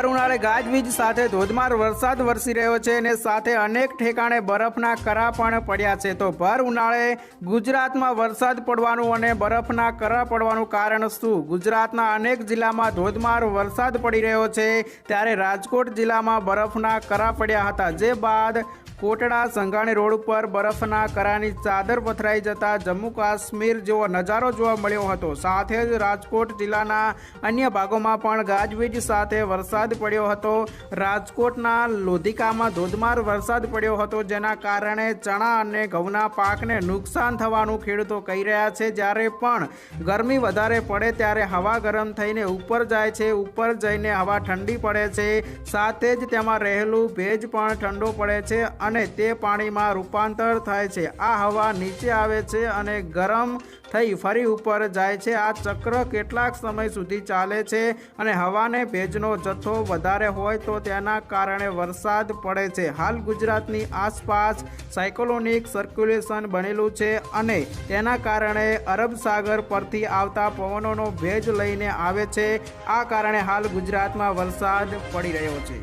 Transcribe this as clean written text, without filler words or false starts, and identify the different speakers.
Speaker 1: ભર ઉનાળે ગાજવીજ સાથે ધોધમાર વરસાદ વરસી રહ્યો છે અને સાથે અનેક ઠેકાણે બરફના કરા પણ પડ્યા છે। તો ભર ઉનાળે ગુજરાતમાં વરસાદ પડવાનું અને બરફના કરા પડવાનું કારણ શું? ગુજરાતના અનેક જિલ્લામાં ધોધમાર વરસાદ પડી રહ્યો છે, ત્યારે રાજકોટ જિલ્લામાં બરફના કરા પડ્યા હતા, જે બાદ કોટડા સંઘાણી રોડ ઉપર બરફના કરાની ચાદર પથરાઈ જતા જમ્મુ કાશ્મીર જેવો નજારો જોવા મળ્યો હતો। સાથે જ રાજકોટ જિલ્લાના અન્ય ભાગોમાં પણ ગાજવીજ સાથે વરસાદ પડ્યો હતો। રાજકોટના લોધિકામાં ધોધમાર વરસાદ પડ્યો હતો, જેના કારણે ચણા અને ઘઉંના પાકને નુકસાન થવાનું ખેડૂતો કહી રહ્યા છે। જ્યારે પણ ગરમી વધારે પડે ત્યારે હવા ગરમ થઈને ઉપર જાય છે, ઉપર જઈને હવા ઠંડી પડે છે, સાથે જ તેમાં રહેલું ભેજ પણ ઠંડો પડે છે અને તે પાણીમાં રૂપાંતર થાય છે। આ હવા નીચે આવે છે અને ગરમ થઈ ફરી ઉપર જાય છે। આ ચક્ર કેટલાક સમય સુધી ચાલે છે અને હવાને ભેજનો જથ્થો વધારે હોય તો તેના કારણે વરસાદ પડે છે। હાલ ગુજરાતની આસપાસ સાયક્લોનિક સર્ક્યુલેશન બનેલું છે અને તેના કારણે અરબ સાગર પરથી આવતા પવનોનો ભેજ લઈને આવે છે। આ કારણે હાલ ગુજરાતમાં વરસાદ પડી રહ્યો છે।